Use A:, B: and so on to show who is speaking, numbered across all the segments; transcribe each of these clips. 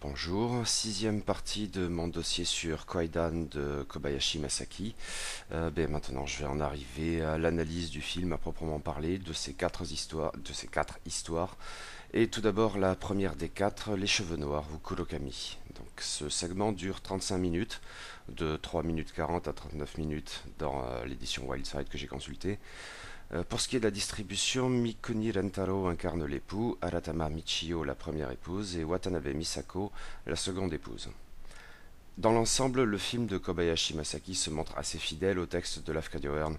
A: Bonjour, sixième partie de mon dossier sur Kwaidan de Kobayashi Masaki. Maintenant, je vais en arriver à l'analyse du film à proprement parler de ces quatre histoires. Et tout d'abord, la première des quatre, les cheveux noirs ou Kurokami. Donc, ce segment dure 35 minutes, de 3 minutes 40 à 39 minutes dans l'édition Wildside que j'ai consultée. Pour ce qui est de la distribution, Mikuni Rentaro incarne l'époux, Aratama Michio la première épouse et Watanabe Misako la seconde épouse. Dans l'ensemble, le film de Kobayashi Masaki se montre assez fidèle au texte de Lafcadio Hearn,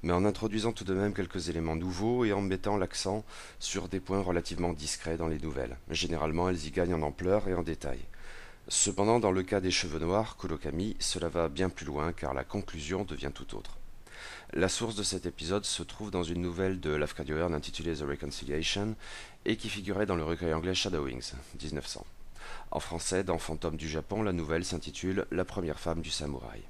A: mais en introduisant tout de même quelques éléments nouveaux et en mettant l'accent sur des points relativement discrets dans les nouvelles. Généralement, elles y gagnent en ampleur et en détail. Cependant, dans le cas des cheveux noirs, Kurokami, cela va bien plus loin car la conclusion devient tout autre. La source de cet épisode se trouve dans une nouvelle de Lafcadio Hearn intitulée The Reconciliation et qui figurait dans le recueil anglais Shadowings, 1900. En français, dans Fantôme du Japon, la nouvelle s'intitule La première femme du samouraï.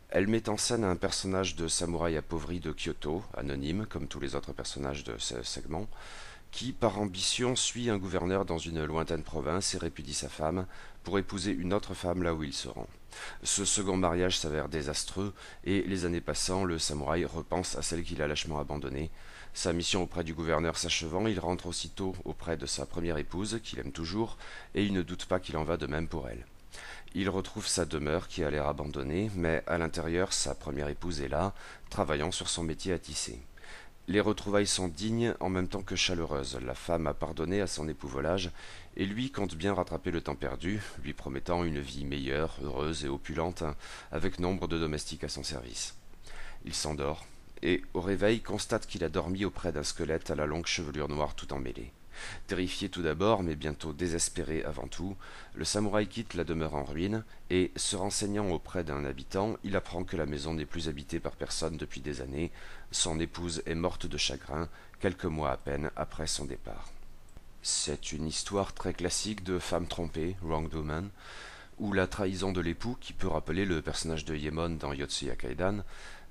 A: Elle met en scène un personnage de samouraï appauvri de Kyoto, anonyme comme tous les autres personnages de ce segment, qui, par ambition, suit un gouverneur dans une lointaine province et répudie sa femme pour épouser une autre femme là où il se rend. Ce second mariage s'avère désastreux et, les années passant, le samouraï repense à celle qu'il a lâchement abandonnée. Sa mission auprès du gouverneur s'achevant, il rentre aussitôt auprès de sa première épouse, qu'il aime toujours, et il ne doute pas qu'il en va de même pour elle. Il retrouve sa demeure qui a l'air abandonnée, mais à l'intérieur, sa première épouse est là, travaillant sur son métier à tisser. Les retrouvailles sont dignes en même temps que chaleureuses. La femme a pardonné à son époux volage et lui compte bien rattraper le temps perdu, lui promettant une vie meilleure, heureuse et opulente, avec nombre de domestiques à son service. Il s'endort et, au réveil, constate qu'il a dormi auprès d'un squelette à la longue chevelure noire tout emmêlée. Terrifié tout d'abord, mais bientôt désespéré avant tout, le samouraï quitte la demeure en ruine et, se renseignant auprès d'un habitant, il apprend que la maison n'est plus habitée par personne depuis des années. Son épouse est morte de chagrin, quelques mois à peine après son départ. C'est une histoire très classique de femme trompée, wronged woman, où la trahison de l'époux, qui peut rappeler le personnage de Yemon dans Yotsuya Kaidan,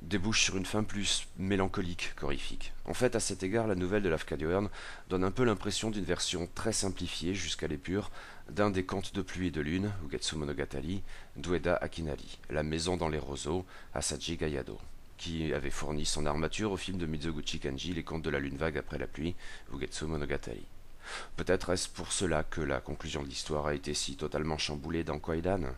A: débouche sur une fin plus mélancolique qu'horrifique. En fait, à cet égard, la nouvelle de Lafcadio Hearn donne un peu l'impression d'une version très simplifiée jusqu'à l'épure d'un des contes de pluie et de lune, Ugetsu Monogatari, d'Ueda Akinari, La maison dans les roseaux, Asaji Gayado, qui avait fourni son armature au film de Mizoguchi Kanji, Les contes de la lune vague après la pluie, Ugetsu Monogatari. Peut-être est-ce pour cela que la conclusion de l'histoire a été si totalement chamboulée dans Kwaidan.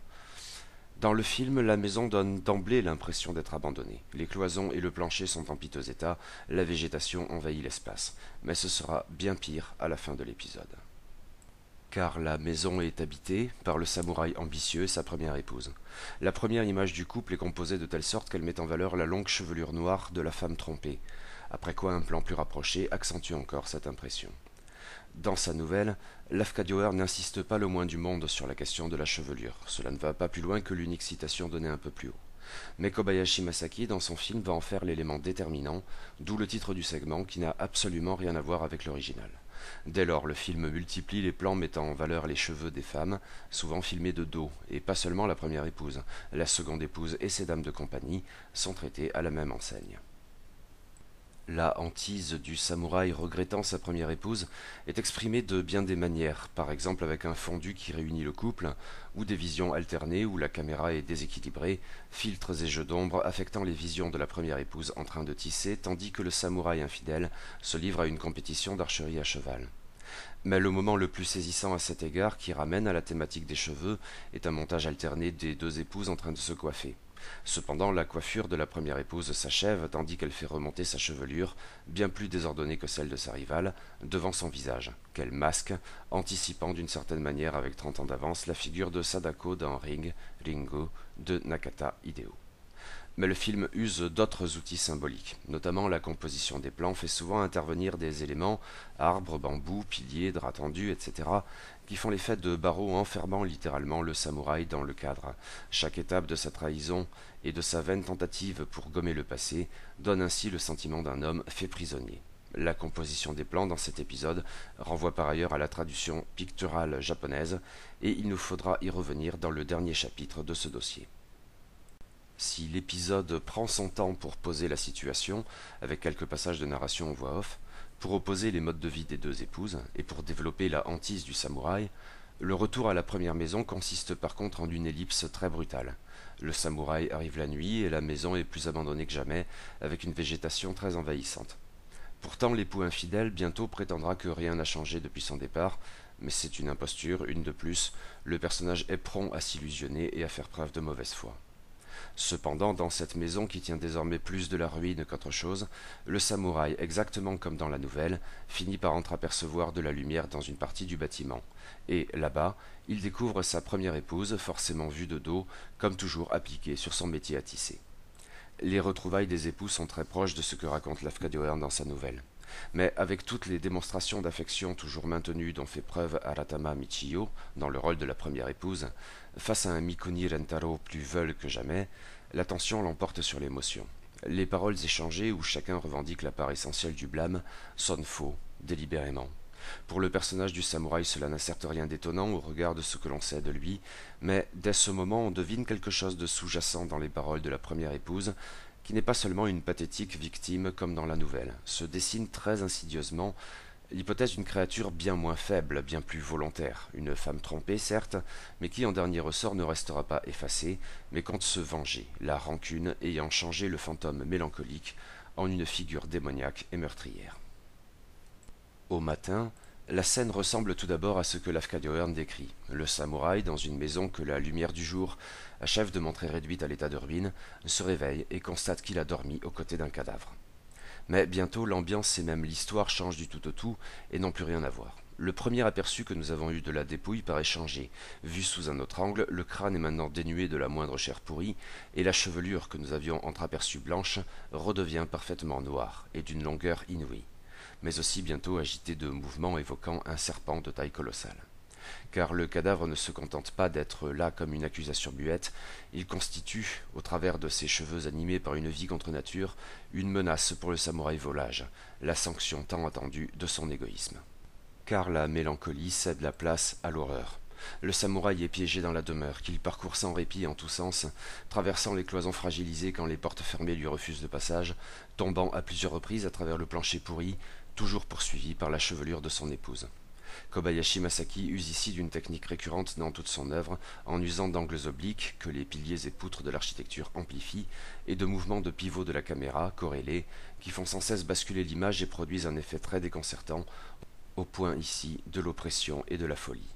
A: Dans le film, la maison donne d'emblée l'impression d'être abandonnée. Les cloisons et le plancher sont en piteux état, la végétation envahit l'espace. Mais ce sera bien pire à la fin de l'épisode. Car la maison est habitée par le samouraï ambitieux et sa première épouse. La première image du couple est composée de telle sorte qu'elle met en valeur la longue chevelure noire de la femme trompée, après quoi un plan plus rapproché accentue encore cette impression. Dans sa nouvelle, Lafcadio Hearn n'insiste pas le moins du monde sur la question de la chevelure. Cela ne va pas plus loin que l'unique citation donnée un peu plus haut. Mais Kobayashi Masaki, dans son film, va en faire l'élément déterminant, d'où le titre du segment qui n'a absolument rien à voir avec l'original. Dès lors, le film multiplie les plans mettant en valeur les cheveux des femmes, souvent filmés de dos, et pas seulement la première épouse. La seconde épouse et ses dames de compagnie sont traitées à la même enseigne. La hantise du samouraï regrettant sa première épouse est exprimée de bien des manières, par exemple avec un fondu qui réunit le couple, ou des visions alternées où la caméra est déséquilibrée, filtres et jeux d'ombre affectant les visions de la première épouse en train de tisser, tandis que le samouraï infidèle se livre à une compétition d'archerie à cheval. Mais le moment le plus saisissant à cet égard, qui ramène à la thématique des cheveux, est un montage alterné des deux épouses en train de se coiffer. Cependant, la coiffure de la première épouse s'achève tandis qu'elle fait remonter sa chevelure, bien plus désordonnée que celle de sa rivale, devant son visage, qu'elle masque, anticipant d'une certaine manière avec 30 ans d'avance la figure de Sadako dans Ringo de Nakata Hideo. Mais le film use d'autres outils symboliques, notamment la composition des plans fait souvent intervenir des éléments, arbres, bambous, piliers, draps tendus, etc., qui font l'effet de barreaux enfermant littéralement le samouraï dans le cadre. Chaque étape de sa trahison et de sa vaine tentative pour gommer le passé donne ainsi le sentiment d'un homme fait prisonnier. La composition des plans dans cet épisode renvoie par ailleurs à la traduction picturale japonaise, et il nous faudra y revenir dans le dernier chapitre de ce dossier. Si l'épisode prend son temps pour poser la situation, avec quelques passages de narration en voix off, pour opposer les modes de vie des deux épouses, et pour développer la hantise du samouraï, Le retour à la première maison consiste par contre en une ellipse très brutale. Le samouraï arrive la nuit et la maison est plus abandonnée que jamais, avec une végétation très envahissante. Pourtant, l'époux infidèle bientôt prétendra que rien n'a changé depuis son départ, mais c'est une imposture, une de plus. Le personnage est prompt à s'illusionner et à faire preuve de mauvaise foi. Cependant, dans cette maison qui tient désormais plus de la ruine qu'autre chose, le samouraï, exactement comme dans la nouvelle, finit par entreapercevoir de la lumière dans une partie du bâtiment. Et, là-bas, il découvre sa première épouse, forcément vue de dos, comme toujours appliquée sur son métier à tisser. Les retrouvailles des époux sont très proches de ce que raconte Lafcadio dans sa nouvelle. Mais avec toutes les démonstrations d'affection toujours maintenues dont fait preuve Aratama Michiyo dans le rôle de la première épouse, face à un Mikuni Rentaro plus veule que jamais, l'attention l'emporte sur l'émotion. Les paroles échangées où chacun revendique la part essentielle du blâme sonnent faux, délibérément. Pour le personnage du samouraï, cela n'a certes rien d'étonnant au regard de ce que l'on sait de lui, mais dès ce moment on devine quelque chose de sous-jacent dans les paroles de la première épouse, qui n'est pas seulement une pathétique victime comme dans la nouvelle. Se dessine très insidieusement l'hypothèse d'une créature bien moins faible, bien plus volontaire, une femme trompée certes, mais qui en dernier ressort ne restera pas effacée, mais compte se venger, la rancune ayant changé le fantôme mélancolique en une figure démoniaque et meurtrière. Au matin, la scène ressemble tout d'abord à ce que Lafcadio Hearn décrit. Le samouraï, dans une maison que la lumière du jour achève de montrer réduite à l'état de ruine, se réveille et constate qu'il a dormi aux côtés d'un cadavre. Mais bientôt, l'ambiance et même l'histoire changent du tout au tout et n'ont plus rien à voir. Le premier aperçu que nous avons eu de la dépouille paraît changé. Vu sous un autre angle, le crâne est maintenant dénué de la moindre chair pourrie, et la chevelure que nous avions entreaperçue blanche redevient parfaitement noire et d'une longueur inouïe, mais aussi bientôt agité de mouvements évoquant un serpent de taille colossale. Car le cadavre ne se contente pas d'être là comme une accusation muette, il constitue, au travers de ses cheveux animés par une vie contre nature, une menace pour le samouraï volage, la sanction tant attendue de son égoïsme. Car la mélancolie cède la place à l'horreur. Le samouraï est piégé dans la demeure, qu'il parcourt sans répit en tous sens, traversant les cloisons fragilisées quand les portes fermées lui refusent le passage, tombant à plusieurs reprises à travers le plancher pourri, toujours poursuivi par la chevelure de son épouse. Kobayashi Masaki use ici d'une technique récurrente dans toute son œuvre, en usant d'angles obliques que les piliers et poutres de l'architecture amplifient, et de mouvements de pivot de la caméra, corrélés, qui font sans cesse basculer l'image et produisent un effet très déconcertant, au point ici de l'oppression et de la folie.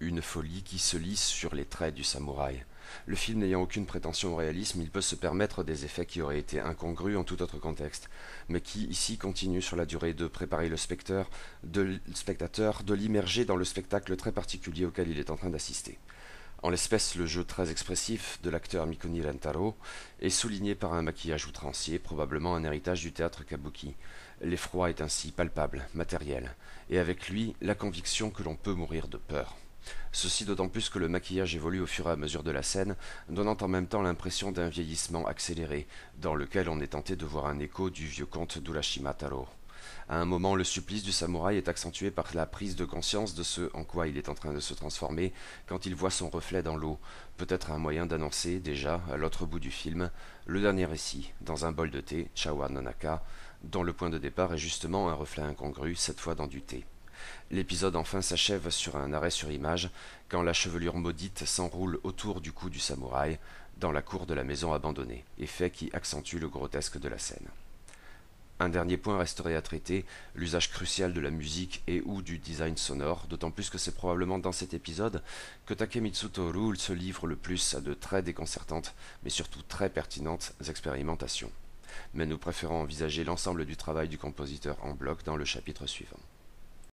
A: Une folie qui se lisse sur les traits du samouraï. Le film n'ayant aucune prétention au réalisme, il peut se permettre des effets qui auraient été incongrus en tout autre contexte, mais qui ici continuent sur la durée de préparer le spectateur, de l'immerger dans le spectacle très particulier auquel il est en train d'assister. En l'espèce, le jeu très expressif de l'acteur Mikuni Rentaro est souligné par un maquillage outrancier, probablement un héritage du théâtre kabuki. L'effroi est ainsi palpable, matériel, et avec lui, la conviction que l'on peut mourir de peur. Ceci d'autant plus que le maquillage évolue au fur et à mesure de la scène, donnant en même temps l'impression d'un vieillissement accéléré, dans lequel on est tenté de voir un écho du vieux conte d'Urashima Taro. À un moment, le supplice du samouraï est accentué par la prise de conscience de ce en quoi il est en train de se transformer quand il voit son reflet dans l'eau, peut-être un moyen d'annoncer, déjà, à l'autre bout du film, le dernier récit, dans un bol de thé, Chawa no Naka, dont le point de départ est justement un reflet incongru, cette fois dans du thé. L'épisode enfin s'achève sur un arrêt sur image, quand la chevelure maudite s'enroule autour du cou du samouraï, dans la cour de la maison abandonnée, effet qui accentue le grotesque de la scène. Un dernier point resterait à traiter, l'usage crucial de la musique et ou du design sonore, d'autant plus que c'est probablement dans cet épisode que Takemitsu Toru se livre le plus à de très déconcertantes, mais surtout très pertinentes expérimentations. Mais nous préférons envisager l'ensemble du travail du compositeur en bloc dans le chapitre suivant.